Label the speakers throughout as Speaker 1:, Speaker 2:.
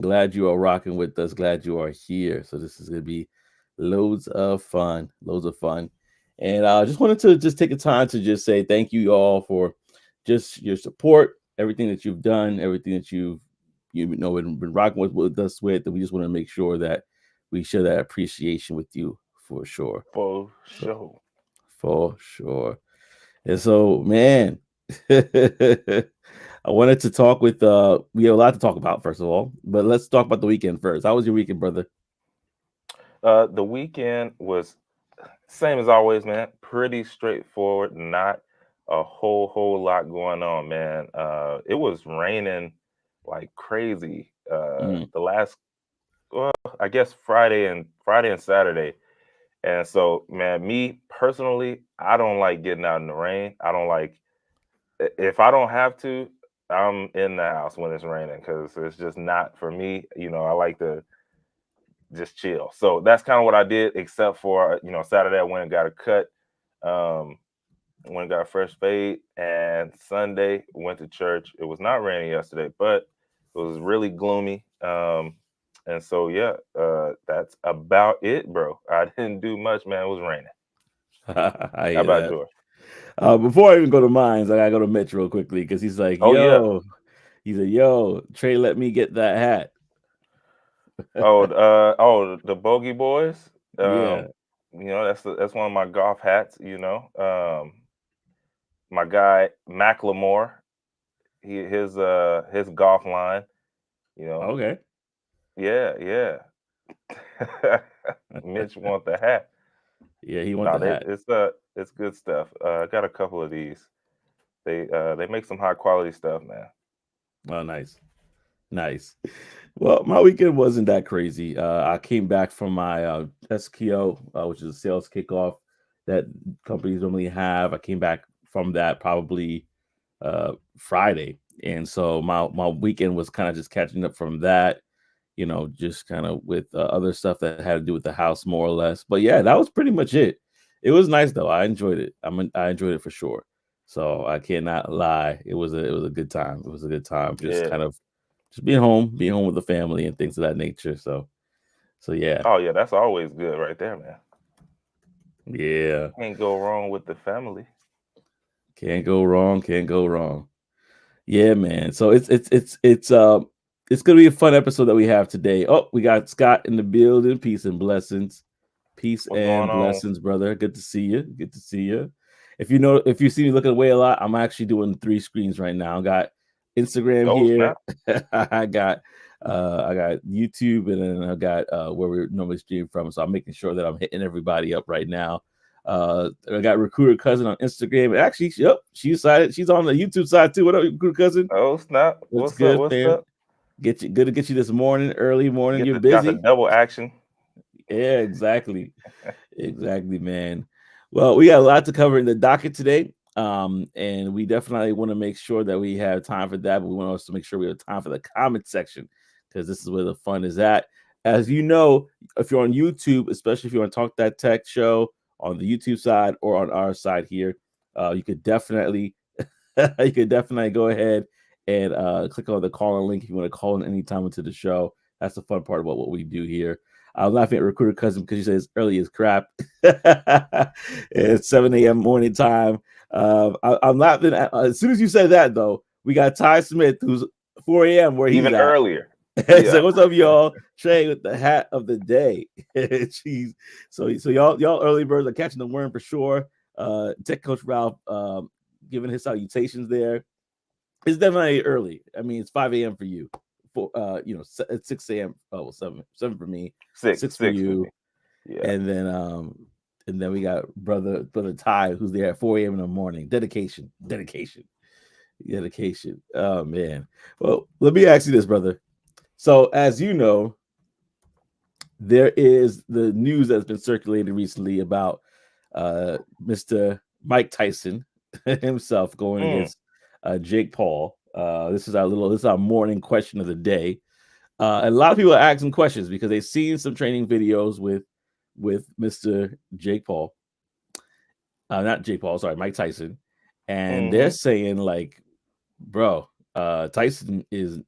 Speaker 1: Glad you are rocking with us. Glad you are here. So this is gonna be loads of fun. Loads of fun. And I just wanted to just take a time to just say thank you all for just your support, everything that you've done, everything that you've been rocking with us with. And we just want to make sure that we share that appreciation with you for sure.
Speaker 2: For
Speaker 1: So
Speaker 2: sure.
Speaker 1: for sure. And so, man, I wanted to talk with we have a lot to talk about first of all, but let's talk about the weekend first. How was your weekend, brother?
Speaker 2: The weekend was same as always, man. Pretty straightforward. Not a whole lot going on, man. It was raining like crazy.
Speaker 1: Mm.
Speaker 2: The last, well, I guess Friday and Saturday. And so, man, me personally, I don't like getting out in the rain. I don't like if I don't have to. I'm in the house when it's raining because it's just not for me. I like to just chill. So that's kind of what I did, except for Saturday I went and got a cut, um, went and got a fresh fade, and Sunday went to church. It was not raining yesterday, but it was really gloomy. And so yeah, that's about it, bro. I didn't do much, man. It was raining.
Speaker 1: I
Speaker 2: How
Speaker 1: hear
Speaker 2: about
Speaker 1: that.
Speaker 2: yours?
Speaker 1: Before I even go to mines, I gotta go to Mitch real quickly because he's like,
Speaker 2: Oh yeah.
Speaker 1: "Yo," he's like, "Yo, Trey, let me get that hat."
Speaker 2: The Bogey Boys.
Speaker 1: Yeah.
Speaker 2: That's one of my golf hats. My guy Macklemore, his golf line. You know,
Speaker 1: Okay.
Speaker 2: yeah, yeah. Mitch want the hat.
Speaker 1: Yeah, he want
Speaker 2: No,
Speaker 1: the hat.
Speaker 2: it's good stuff. I got a couple of these. They make some high quality stuff, man.
Speaker 1: Oh, nice. Nice. Well, my weekend wasn't that crazy. I came back from my SKO, which is a sales kickoff that companies normally have. I came back from that probably Friday, and so my weekend was kind of just catching up from that. Just kind of with other stuff that had to do with the house, more or less. But yeah, that was pretty much it. It was nice though. I enjoyed it. I enjoyed it for sure. So I cannot lie. It was a good time. It was a good time. Just
Speaker 2: Yeah.
Speaker 1: kind of just being home with the family and things of that nature. So yeah,
Speaker 2: Oh yeah, that's always good right there, man.
Speaker 1: yeah.
Speaker 2: Can't go wrong with the family.
Speaker 1: Can't go wrong. Can't go wrong. Yeah, man. So it's gonna be a fun episode that we have today. Oh, we got Scott in the building. Peace and blessings. Peace
Speaker 2: What's going
Speaker 1: and
Speaker 2: on?
Speaker 1: blessings, brother. Good to see you. Good to see you. If you see me looking away a lot, I'm actually doing three screens right now. I got Instagram
Speaker 2: Oh
Speaker 1: here.
Speaker 2: snap!
Speaker 1: I got YouTube, and then I got where we normally stream from. So I'm making sure that I'm hitting everybody up right now. I got recruiter cousin on Instagram. Actually, yep, she's on the YouTube side too. What up, recruiter cousin?
Speaker 2: Oh snap!
Speaker 1: What's
Speaker 2: What's up?
Speaker 1: good,
Speaker 2: What's
Speaker 1: fam?
Speaker 2: up?
Speaker 1: Good to get you this morning, early morning. You're
Speaker 2: Got the
Speaker 1: busy.
Speaker 2: double action.
Speaker 1: Yeah, exactly. Exactly, man. Well, we got a lot to cover in the docket today. And we definitely want to make sure that we have time for that, but we want to also make sure we have time for the comment section because this is where the fun is at. As you know, if you're on YouTube, especially if you want to talk that tech show on the YouTube side or on our side here, you could definitely you could definitely go ahead and click on the call in link if you want to call in anytime into the show. That's the fun part about what we do here. I'm laughing at recruiter cousin because she says early as crap. It's 7 a.m. morning time. I'm laughing as soon as you said that though. We got Ty Smith who's 4 a.m. where he's
Speaker 2: Even
Speaker 1: at.
Speaker 2: earlier.
Speaker 1: So
Speaker 2: Yeah.
Speaker 1: what's up, y'all? Trey with the hat of the day. Jeez. So y'all early birds are catching the worm for sure. Tech coach Ralph giving his salutations there. It's definitely early. I mean, it's 5 a.m. for you. For it's 6 a.m. Oh, well, seven for me,
Speaker 2: Six,
Speaker 1: 6 for
Speaker 2: six for me.
Speaker 1: you,
Speaker 2: Yeah.
Speaker 1: and then we got brother Ty who's there at 4 a.m. in the morning. Dedication. Oh man. Well, let me ask you this, brother. So as you know, there is the news that's been circulated recently about Mr. Mike Tyson himself going
Speaker 2: Mm.
Speaker 1: against Jake Paul. This is our morning question of the day. And a lot of people are asking questions because they've seen some training videos with Mr. Jake Paul, not Jake Paul, sorry, Mike Tyson, and they're
Speaker 2: Hmm.
Speaker 1: saying like, bro, Tyson is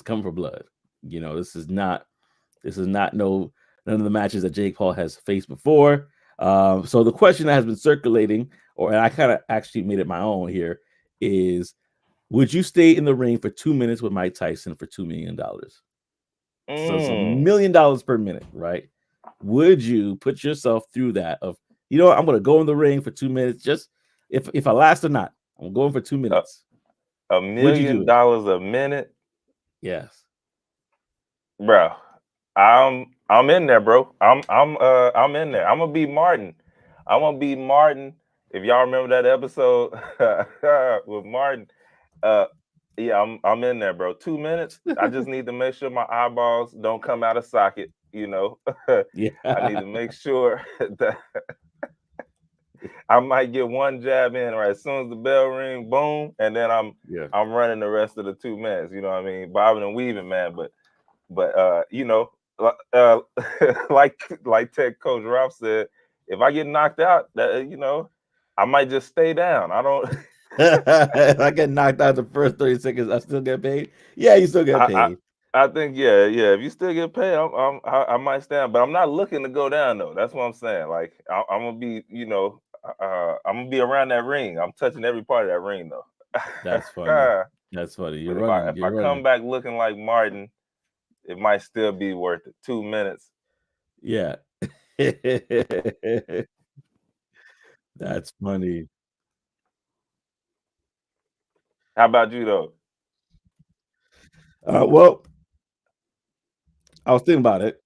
Speaker 1: coming for blood. You know, this is not none of the matches that Jake Paul has faced before. So the question that has been circulating, and I kind of actually made it my own here, is would you stay in the ring for 2 minutes with Mike Tyson for $2 million? So it's $1 million per minute, right? Would you put yourself through that? Of you know what, I'm going to go in the ring for 2 minutes, just if I last or not, I'm going for 2 minutes.
Speaker 2: $1
Speaker 1: Would you do
Speaker 2: million
Speaker 1: it?
Speaker 2: a minute,
Speaker 1: Yes.
Speaker 2: bro. I'm in there, bro. I'm in there. I'm gonna be Martin. I'm gonna be Martin. If y'all remember that episode with Martin, uh, yeah, I'm in there, bro. 2 minutes. I just need to make sure my eyeballs don't come out of socket. You know, I need
Speaker 1: Yeah.
Speaker 2: to make sure that I might get one jab in right as soon as the bell ring, boom, and then
Speaker 1: Yeah.
Speaker 2: I'm running the rest of the 2 minutes. You know what I mean? Bobbing and weaving, man. But you know, uh, like Tech Coach Ralph said, if I get knocked out, that you know, I might just stay down. I don't.
Speaker 1: If I get knocked out the first 30 seconds, I still get paid. Yeah, you still get
Speaker 2: I, I
Speaker 1: paid.
Speaker 2: I think yeah. If you still get paid, I might stand, but I'm not looking to go down though. That's what I'm saying. Like I'm gonna be, you know, I'm gonna be around that ring. I'm touching every part of that ring though.
Speaker 1: That's funny.
Speaker 2: But
Speaker 1: That's funny. You're
Speaker 2: if
Speaker 1: running.
Speaker 2: I
Speaker 1: You're
Speaker 2: come
Speaker 1: running.
Speaker 2: back looking like Martin, it might still be worth it. 2 minutes.
Speaker 1: Yeah. That's funny.
Speaker 2: How about you though?
Speaker 1: Well, I was thinking about it.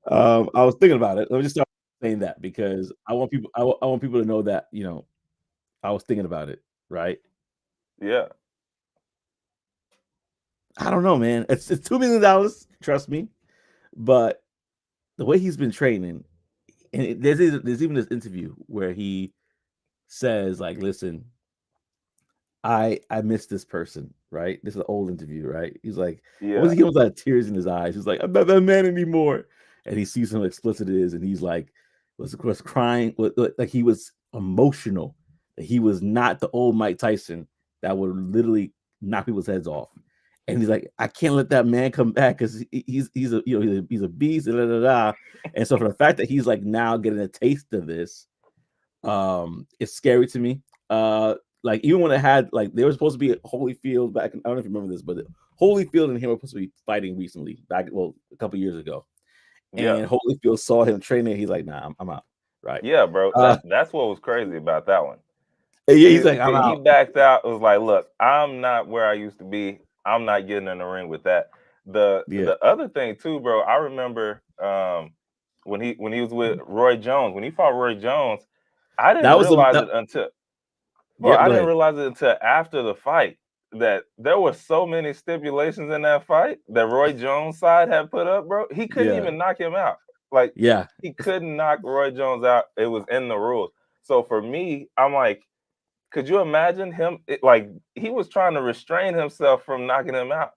Speaker 1: I was thinking about it. Let me just start saying that because I want people. I want people to know that I was thinking about it. Right.
Speaker 2: Yeah.
Speaker 1: I don't know, man. It's $2 million. Trust me, but the way he's been training, and there's even this interview where he says like, "Listen, I miss this person, right? This is an old interview, right? He's like,
Speaker 2: Yeah.
Speaker 1: he almost had tears in his eyes. He's like, I'm not that man anymore. And he sees how explicit it is, and he's like, was crying, like he was emotional. That he was not the old Mike Tyson that would literally knock people's heads off. And he's like, I can't let that man come back because he's a he's a beast, da, da, da, da. And so for the fact that he's like now getting a taste of this, it's scary to me. Like even when it had like they were supposed to be at Holyfield back. I don't know if you remember this, but Holyfield and him were supposed to be fighting recently, back a couple years ago.
Speaker 2: Yeah.
Speaker 1: And Holyfield saw him training. He's like, nah, I'm out. Right.
Speaker 2: Yeah, bro. That's what was crazy about that one.
Speaker 1: Yeah, he's like, I'm
Speaker 2: He
Speaker 1: out.
Speaker 2: backed out. It was like, look, I'm not where I used to be. I'm not getting in the ring with that.
Speaker 1: Yeah,
Speaker 2: The other thing too, bro, I remember when he was with Roy Jones, when he fought Roy Jones, I didn't
Speaker 1: that was
Speaker 2: realize it until bro,
Speaker 1: Yep.
Speaker 2: I
Speaker 1: Go
Speaker 2: didn't
Speaker 1: ahead.
Speaker 2: realize it until after the fight that there were so many stipulations in that fight that Roy Jones' side had put up, bro. He couldn't
Speaker 1: Yeah,
Speaker 2: even knock him out. Like
Speaker 1: yeah,
Speaker 2: he couldn't knock Roy Jones out. It was in the rules. So for me, I'm like, could you imagine him? Like he was trying to restrain himself from knocking him out.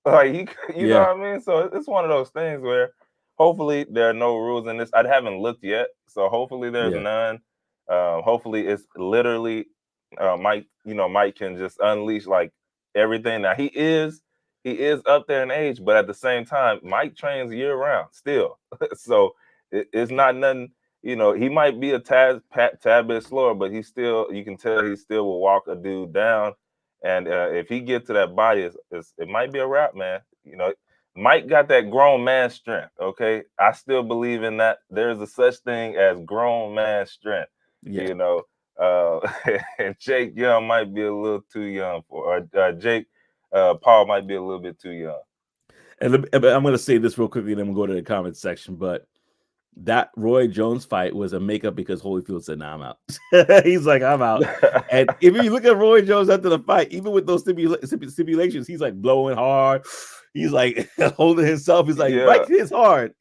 Speaker 2: Like you know
Speaker 1: yeah,
Speaker 2: what I mean? So it's one of those things where hopefully there are no rules in this. I haven't looked yet, so hopefully there's
Speaker 1: yeah,
Speaker 2: none. Hopefully it's literally Mike. You know, Mike can just unleash like everything. Now he is up there in age, but at the same time, Mike trains year round still. So it's not nothing. You know, he might be a tad bit slower, but he still, you can tell he still will walk a dude down. And if he get to that body, it might be a wrap, man. You know, Mike got that grown man strength. Okay, I still believe in that. There's a such thing as grown man strength.
Speaker 1: yeah.
Speaker 2: You know, and Jake Young might be a little too young for, or Jake Paul might be a little bit too young.
Speaker 1: And I'm going to say this real quickly, and then we'll go to the comments section. But that Roy Jones fight was a makeup because Holyfield said, "Nah, I'm out." He's like, "I'm out." And if you look at Roy Jones after the fight, even with those stipulations, he's like blowing hard. He's like holding himself. He's like,
Speaker 2: Yeah,
Speaker 1: Mike hits hard.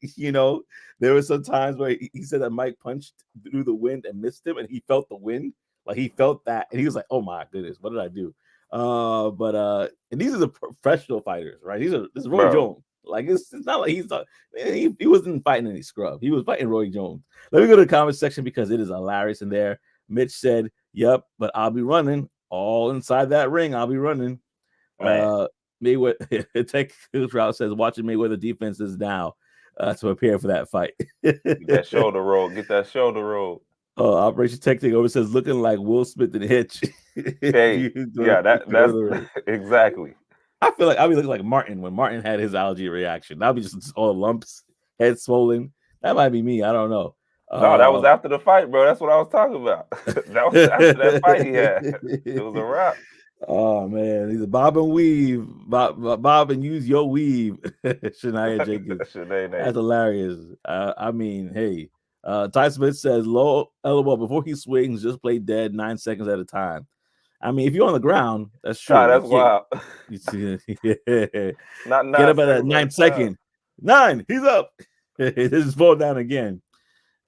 Speaker 1: There were some times where he said that Mike punched through the wind and missed him, and he felt the wind. Like he felt that, and he was like, "Oh my goodness, what did I do?" But and these are the professional fighters, right? This is Roy
Speaker 2: bro.
Speaker 1: Jones. Like it's not like he wasn't fighting any scrub. He was fighting Roy Jones. Let me go to the comment section because it is hilarious in there. Mitch said, "Yep, but I'll be running." all inside that ring. I'll be running.
Speaker 2: Man,
Speaker 1: Mayweather Tech Route says watching Mayweather defenses now to prepare for that fight.
Speaker 2: get that shoulder roll. Get that shoulder roll.
Speaker 1: Operation Tech Takeover says looking like Will Smith and Hitch.
Speaker 2: Hey, yeah, that's exactly.
Speaker 1: I feel like I'll be looking like Martin when Martin had his allergy reaction. That'll be just all lumps, head swollen. That might be me. I don't know.
Speaker 2: No, that was after the fight, bro. That's what I was talking about. That was after that fight he had. It was a wrap.
Speaker 1: Oh man, he's a bob and weave, bob and use your weave. Shania Jenkins, that's hilarious. I mean, hey, Ty Smith says low elbow before he swings, just play dead 9 seconds at a time. I mean, if you're on the ground, that's true.
Speaker 2: That's wild.
Speaker 1: You see, yeah.
Speaker 2: Not 9
Speaker 1: get up at a 9 second. 9, he's up. Just fall down again.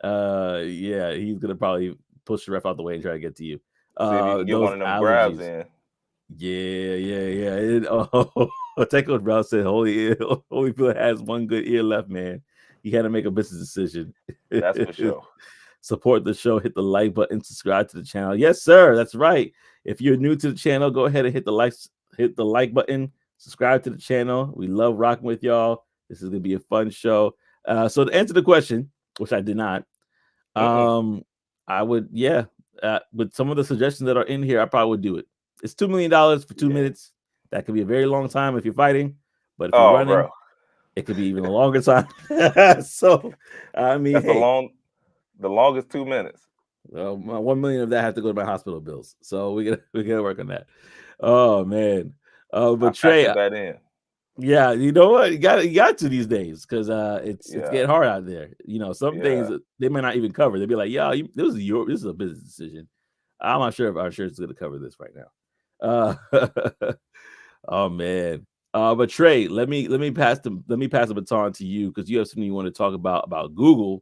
Speaker 1: Yeah, he's gonna probably push the ref out the way and try to get to you.
Speaker 2: See if you can get one of them grabs in.
Speaker 1: Yeah. Tech Coach Brown said, Holyfield has one good ear left, man. He had to make a business decision.
Speaker 2: That's for sure.
Speaker 1: Support the show, hit the like button, subscribe to the channel. Yes, sir. That's right. If you're new to the channel, go ahead and hit the like button, subscribe to the channel. We love rocking with y'all. This is gonna be a fun show. So to answer the question, which I did not, I would, with some of the suggestions that are in here, I probably would do it. It's $2 million for 2 minutes. That could be a very long time if you're fighting, but if you're running, it could be even a longer time. So, I mean,
Speaker 2: that's the longest 2 minutes.
Speaker 1: $1 million of that has to go to my hospital bills. So we gotta work on that. Oh man, but Trey,
Speaker 2: that in.
Speaker 1: Yeah, you know what? You got to these days because it's getting hard out there. You know, some things they might not even cover. They'd be like, "Yeah, this is a business decision." I'm not sure if our insurance is going to cover this right now. Oh man. But Trey, let me pass the baton to you because you have something you want to talk about Google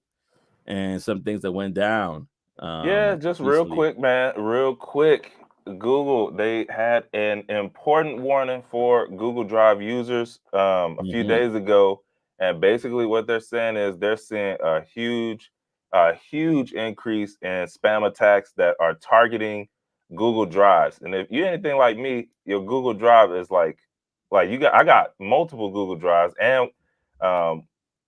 Speaker 1: and some things that went down.
Speaker 2: Just real quick, man. Real quick. Google, they had an important warning for Google Drive users a few days ago. And basically what they're saying is they're seeing a huge increase in spam attacks that are targeting Google Drives. And if you're anything like me, your Google Drive is I got multiple Google Drives and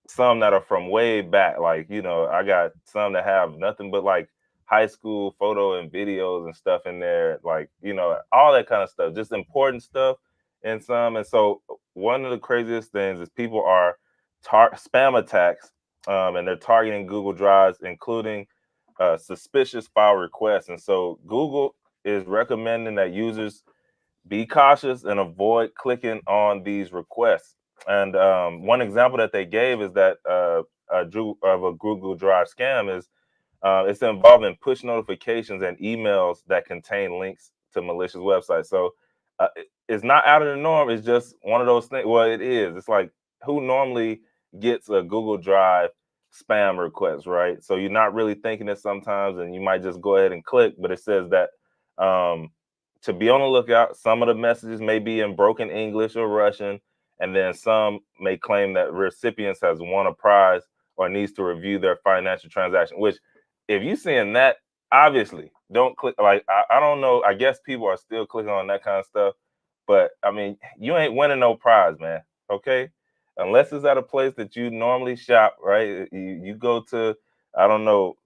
Speaker 2: some that are from way back. Like, you know, I got some that have nothing but like high school photo and videos and stuff in there, like, you know, all that kind of stuff, just important stuff in some. And so one of the craziest things is people are spam attacks, and they're targeting Google Drives, including suspicious file requests. And so Google is recommending that users be cautious and avoid clicking on these requests. And one example that they gave is that of a Google Drive scam is it's involving push notifications and emails that contain links to malicious websites. So it's not out of the norm. It's just one of those things. Well, it is. It's like, who normally gets a Google Drive spam request, right? So you're not really thinking it sometimes, and you might just go ahead and click. But it says that to be on the lookout, some of the messages may be in broken English or Russian, and then some may claim that recipients has won a prize or needs to review their financial transaction, which if you're seeing that, obviously don't click. Like, I don't know. I guess people are still clicking on that kind of stuff. But I mean, you ain't winning no prize, man. Okay. Unless it's at a place that you normally shop, right? You go to, I don't know,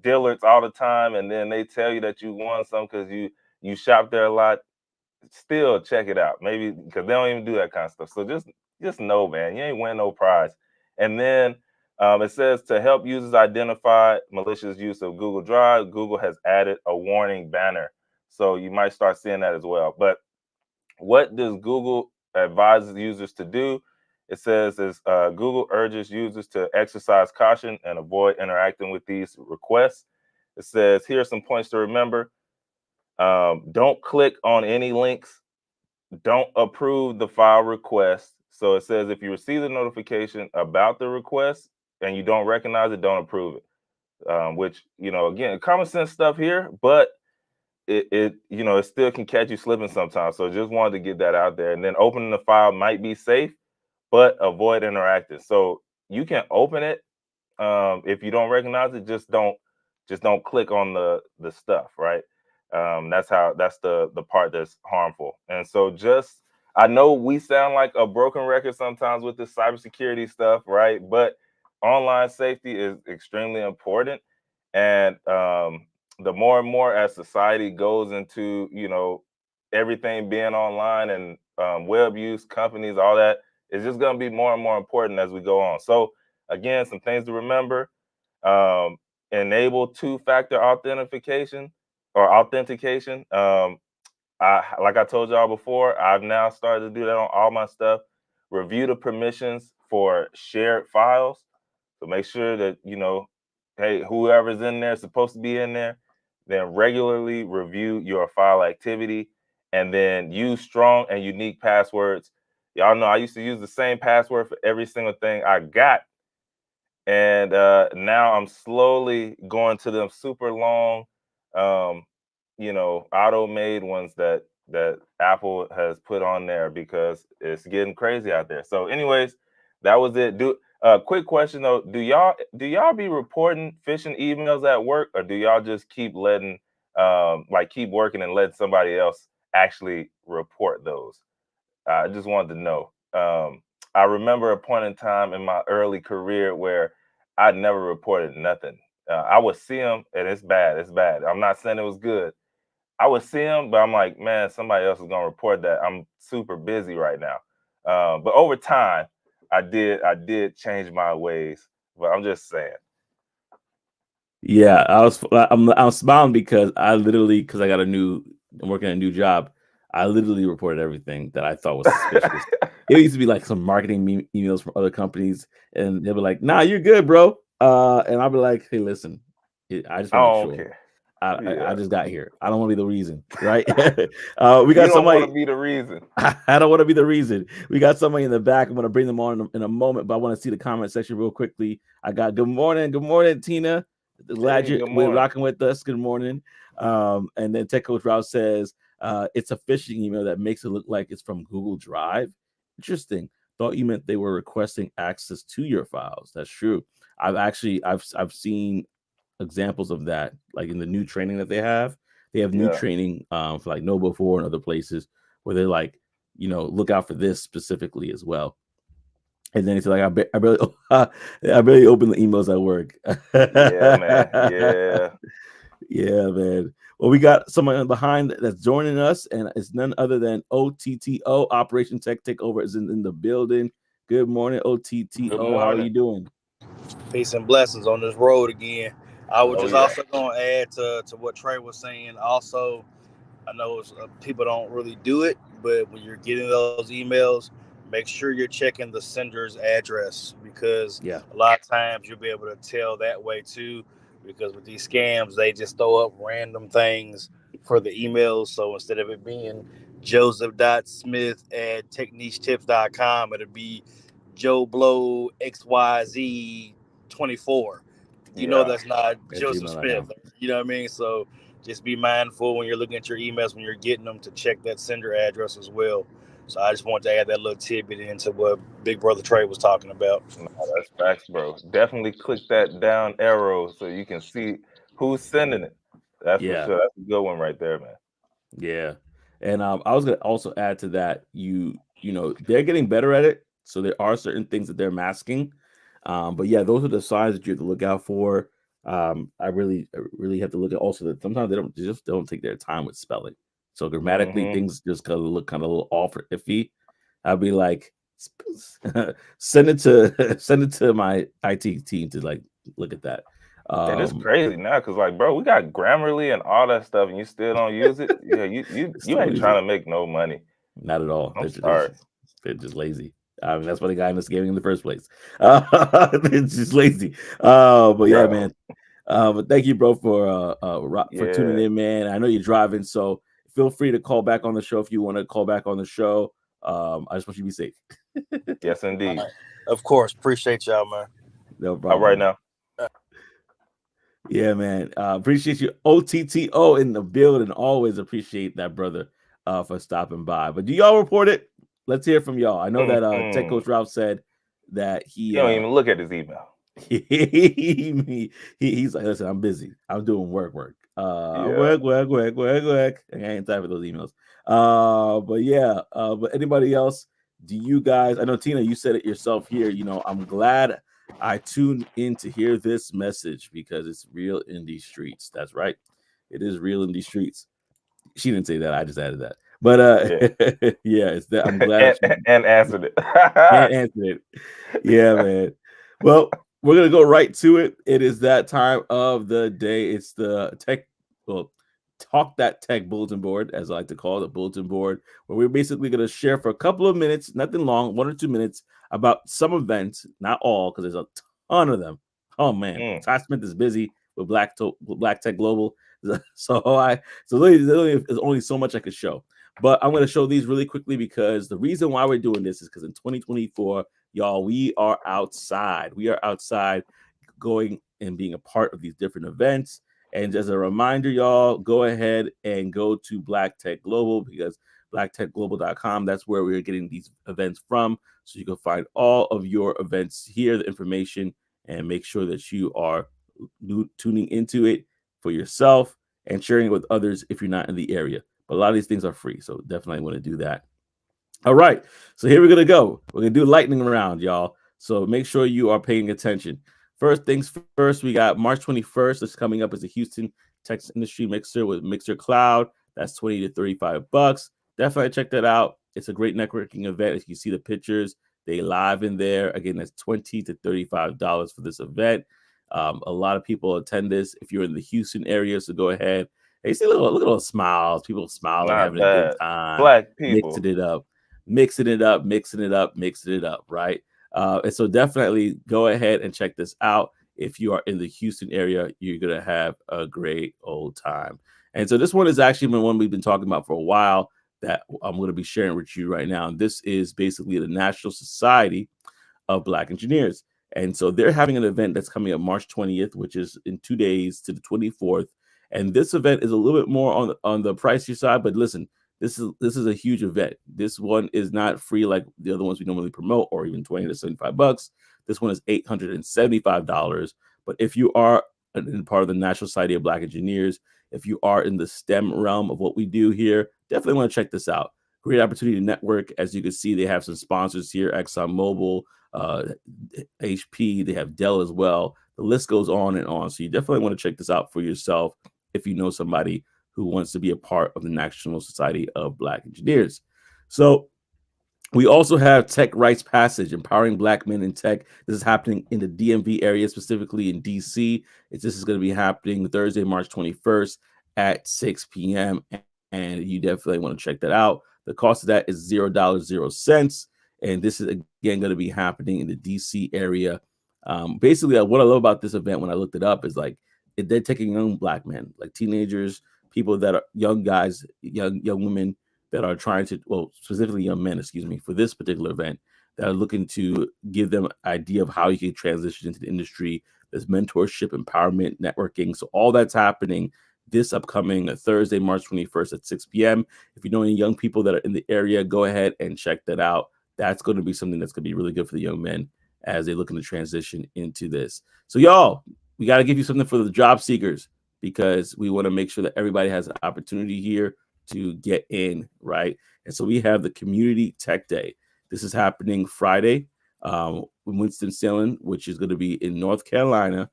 Speaker 2: Dillard's all the time, and then they tell you that you won some because you shop there a lot. Still check it out. Maybe because they don't even do that kind of stuff. So just know, man, you ain't win no prize. And then it says to help users identify malicious use of Google Drive, Google has added a warning banner. So you might start seeing that as well. But what does Google advise users to do? It says Google urges users to exercise caution and avoid interacting with these requests. It says here are some points to remember. Don't click on any links. Don't approve the file request. So it says if you receive the notification about the request and you don't recognize it, don't approve it. Which, you know, again, common sense stuff here, but it you know, it still can catch you slipping sometimes. So just wanted to get that out there. And then opening the file might be safe, but avoid interacting. So you can open it. If you don't recognize it, just don't click on the stuff, right? That's the part that's harmful. And so just I know we sound like a broken record sometimes with this cybersecurity stuff, right? But online safety is extremely important. And the more and more as society goes into, everything being online and web use, companies, all that, it's just going to be more and more important as we go on. So again, some things to remember. Um, Enable two-factor authentication. Like I told y'all before, I've now started to do that on all my stuff. Review the permissions for shared files. So make sure that, hey, whoever's in there is supposed to be in there. Then regularly review your file activity, and then use strong and unique passwords. Y'all know I used to use the same password for every single thing I got. And now I'm slowly going to them super long, um, auto-made ones that Apple has put on there because it's getting crazy out there. So, anyways, that was it. Quick question though: do y'all be reporting phishing emails at work, or do y'all just keep letting keep working and let somebody else actually report those? I just wanted to know. I remember a point in time in my early career where I never reported nothing. I would see them, and it's bad. It's bad. I'm not saying it was good. I would see them, but I'm like, man, somebody else is gonna report that. I'm super busy right now. But over time, I did change my ways. But I'm just saying.
Speaker 1: Yeah, I'm smiling because because I'm working at a new job. I literally reported everything that I thought was suspicious. It used to be like some marketing emails from other companies, and they'll be like, "Nah, you're good, bro." And I'll be like, "Hey, listen, I just
Speaker 2: I
Speaker 1: want to make
Speaker 2: don't
Speaker 1: sure.
Speaker 2: care.
Speaker 1: I
Speaker 2: Yeah,
Speaker 1: just got here. I don't want to be the reason, right?" We
Speaker 2: you
Speaker 1: got
Speaker 2: don't want to
Speaker 1: somebody.
Speaker 2: be the reason.
Speaker 1: I don't want to be the reason. We got somebody in the back. I'm going to bring them on in a moment, but I want to see the comment section real quickly. I got good morning, Tina. Glad
Speaker 2: Hey,
Speaker 1: you're
Speaker 2: good morning.
Speaker 1: rocking with us. Good morning. And then Tech Coach Rouse says it's a phishing email that makes it look like it's from Google Drive. Interesting. Thought you meant they were requesting access to your files. That's true. I've seen examples of that, like in the new training that they have. They have new
Speaker 2: Yeah.
Speaker 1: training for like Noble 4 and other places where they're like, look out for this specifically as well. And then it's like I barely open the emails at work.
Speaker 2: Yeah, man. Yeah.
Speaker 1: Yeah, man. Well, we got someone behind that's joining us, and it's none other than OTTO. Operation Tech Takeover is in the building. Good morning,
Speaker 2: Good
Speaker 1: OTTO. How are
Speaker 2: morning.
Speaker 1: you doing?
Speaker 3: Peace and blessings on this road again. I was
Speaker 2: Oh
Speaker 3: just
Speaker 2: yeah.
Speaker 3: also going to add to what Trey was saying. Also, I know people don't really do it, but when you're getting those emails, make sure you're checking the sender's address because
Speaker 1: Yeah.
Speaker 3: a lot of times you'll be able to tell that way too. Because with these scams, they just throw up random things for the emails. So instead of it being joseph.smith@technichetips.com, it'll be Joe Blow XYZ 24. You know
Speaker 2: Yeah.
Speaker 3: that's not
Speaker 1: At
Speaker 3: Joseph Smith.
Speaker 1: gmail.com.
Speaker 3: You know what I mean? So just be mindful when you're looking at your emails when you're getting them to check that sender address as well. So I just wanted to add that little tidbit into what Big Brother Trey was talking about.
Speaker 2: No, that's facts, bro. Definitely click that down arrow so you can see who's sending it. That's for
Speaker 1: Yeah.
Speaker 2: sure. That's a good one right there, man.
Speaker 1: Yeah. And I was gonna also add to that, they're getting better at it. So there are certain things that they're masking. But yeah, those are the signs that you have to look out for. I really have to look at also that sometimes they don't take their time with spelling. So grammatically
Speaker 2: Mm-hmm.
Speaker 1: things just kind of look kind of a little off or iffy. I'll be like, send it to send it to my IT team to like look at that.
Speaker 2: And it's
Speaker 1: Um
Speaker 2: crazy now because, like, bro, we got Grammarly and all that stuff, and you still don't use it. Yeah, you
Speaker 1: Just
Speaker 2: you
Speaker 1: don't
Speaker 2: ain't
Speaker 1: use
Speaker 2: trying
Speaker 1: it.
Speaker 2: to make no money.
Speaker 1: Not at all.
Speaker 2: I'm sorry.
Speaker 1: They're just lazy. I mean, that's why the guy in this gaming in the first place. They're just lazy. But yeah,
Speaker 2: Bro.
Speaker 1: man. But thank you, bro, for tuning
Speaker 2: Yeah.
Speaker 1: in, man. I know you're driving, so feel free to call back on the show if you want to call back on the show. I just want you to be safe.
Speaker 2: Yes,
Speaker 3: All
Speaker 2: indeed.
Speaker 3: right. Of course. Appreciate y'all, man.
Speaker 1: No
Speaker 2: All right
Speaker 1: problem.
Speaker 2: now.
Speaker 1: Yeah, man. Appreciate you, OTTO, in the building. Always appreciate that, brother, for stopping by. But do y'all report it? Let's hear from y'all. I know that Tech
Speaker 2: Mm-mm.
Speaker 1: Coach Ralph said that
Speaker 2: He don't even look at his email.
Speaker 1: he's like, listen, I'm busy. I'm doing work.
Speaker 2: Yeah.
Speaker 1: Work. I ain't time for those emails. But yeah. But anybody else? Do you guys? I know Tina, you said it yourself here. You know, I'm glad I tuned in to hear this message because it's real in these streets. That's right. It is real in these streets. She didn't say that. I just added that. But
Speaker 2: Yeah.
Speaker 1: yeah, it's that. I'm glad
Speaker 2: and,
Speaker 1: that she
Speaker 2: and answered it.
Speaker 1: answered it. Yeah, man. Well, we're gonna go right to it. It is that time of the day. It's the tech, well, talk that tech bulletin board, as I like to call it, the bulletin board, where we're basically gonna share for a couple of minutes, nothing long, 1 or 2 minutes, about some events, not all, because there's a ton of them. Oh man, Ty Smith is busy with Black Tech Global, so literally, there's only so much I could show. But I'm going to show these really quickly because the reason why we're doing this is because in 2024, y'all, we are outside. We are outside going and being a part of these different events. And as a reminder, y'all, go ahead and go to Black Tech Global because blacktechglobal.com, that's where we're getting these events from. So you can find all of your events here, the information, and make sure that you are tuning into it for yourself and sharing it with others if you're not in the area. But a lot of these things are free, so definitely want to do that. All right, so here we're gonna go. We're gonna do lightning round, y'all. So make sure you are paying attention. First things first, we got March 21st. That's coming up as a Houston Texas Industry Mixer with Mixer Cloud. That's $20 to $35. Definitely check that out. It's a great networking event. As you see the pictures, they live in there. Again, that's $20 to $35 for this event. A lot of people attend this. If you're in the Houston area, so go ahead. Hey, see, look at all the smiles. People smiling,
Speaker 2: Not
Speaker 1: having a good
Speaker 2: bad.
Speaker 1: time,
Speaker 2: Black people.
Speaker 1: mixing it up, right? And so definitely go ahead and check this out. If you are in the Houston area, you're going to have a great old time. And so this one has actually been one we've been talking about for a while that I'm going to be sharing with you right now. And this is basically the National Society of Black Engineers. And so they're having an event that's coming up March 20th, which is in 2 days to the 24th. And this event is a little bit more on the pricier side, but listen, this is a huge event. This one is not free like the other ones we normally promote, or even $20 to $75. This one is $875. But if you are part of the National Society of Black Engineers, if you are in the STEM realm of what we do here, definitely want to check this out. Great opportunity to network. As you can see, they have some sponsors here: ExxonMobil, HP. They have Dell as well. The list goes on and on. So you definitely want to check this out for yourself if you know somebody who wants to be a part of the National Society of Black Engineers. So we also have Tech Rights Passage, Empowering Black Men in Tech. This is happening in the DMV area, specifically in DC. This is going to be happening Thursday, March 21st at 6 p.m. And you definitely want to check that out. The cost of that is $0.00. And this is, again, going to be happening in the DC area. Basically, what I love about this event when I looked it up is like they're taking young Black men, like teenagers, people that are young guys, young women that are trying to, well, specifically young men, excuse me, for this particular event, that are looking to give them an idea of how you can transition into the industry. There's mentorship, empowerment, networking. So all that's happening this upcoming Thursday, March 21st at 6 p.m. If you know any young people that are in the area, go ahead and check that out. That's going to be something that's going to be really good for the young men as they're looking to transition into this. So y'all, we got to give you something for the job seekers because we want to make sure that everybody has an opportunity here to get in, right? And so we have the Community Tech Day. This is happening Friday in Winston-Salem, which is going to be in North Carolina.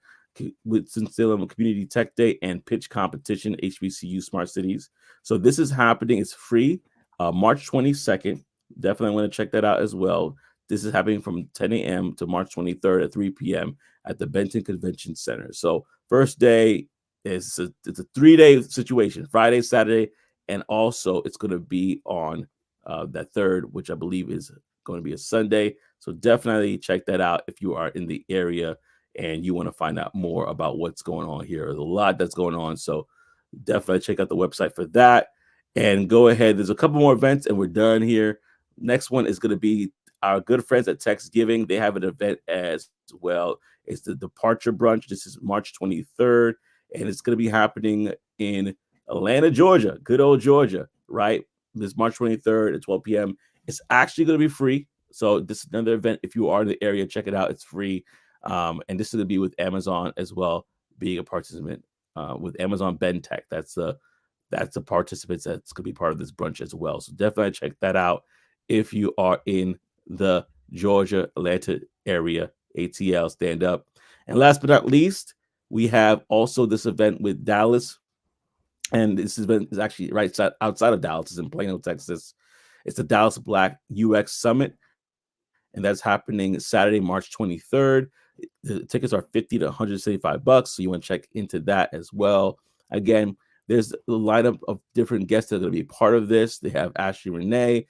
Speaker 1: Winston-Salem Community Tech Day and Pitch Competition, HBCU Smart Cities. So this is happening. It's free, March 22nd. Definitely want to check that out as well. This is happening from 10 a.m. to March 23rd at 3 p.m. at the Benton Convention Center. So first day it's a 3-day situation, Friday, Saturday, and also it's going to be on that third, which I believe is going to be a Sunday. So definitely check that out if you are in the area and you want to find out more about what's going on here. There's a lot that's going on. So definitely check out the website for that. And go ahead. There's a couple more events and we're done here. Next one is going to be our good friends at Thanksgiving. They have an event as well. It's the Departure Brunch. This is March 23rd. And it's going to be happening in Atlanta, Georgia. Good old Georgia, right? This March 23rd at 12 p.m. It's actually going to be free. So this is another event. If you are in the area, check it out. It's free. And this is going to be with Amazon as well, being a participant with Amazon Bentech. That's the participants that's going to be part of this brunch as well. So definitely check that out if you are in the Georgia, Atlanta area. ATL, stand up. And last but not least, we have also this event with Dallas. And this event is actually right outside of Dallas. It's in Plano, Texas. It's the Dallas Black UX Summit, and that's happening Saturday, March 23rd. The tickets are $50 to $175, so you want to check into that as well. Again, there's a lineup of different guests that are going to be part of this. They have Ashley Renee,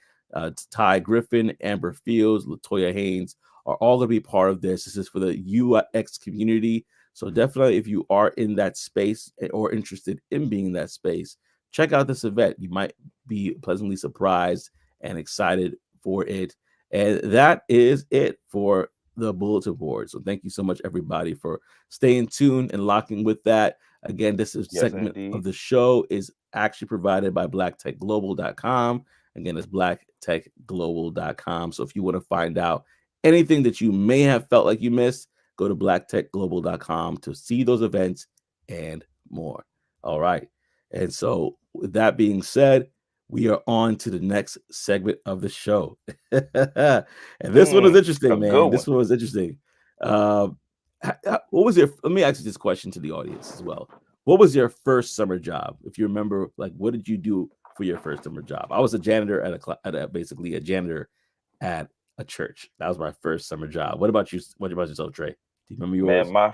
Speaker 1: Ty Griffin, Amber Fields, Latoya Haynes are all going to be part of this. This is for the UX community. So definitely, if you are in that space or interested in being in that space, check out this event. You might be pleasantly surprised and excited for it. And that is it for the bulletin board. So thank you so much, everybody, for staying tuned and locking with that. Again, this is segment of the show is actually provided by blacktechglobal.com. Again, it's blacktechglobal.com. So if you want to find out anything that you may have felt like you missed, go to blacktechglobal.com to see those events and more. All right. And so with that being said, we are on to the next segment of the show. And this one was interesting, man. This one was interesting. What was let me ask you this question to the audience as well. What was your first summer job? If you remember, like, what did you do for your first summer job? I was a janitor basically a janitor at a church. That was my first summer job. What about you? What about yourself, Trey? Do you remember yours?
Speaker 2: Man,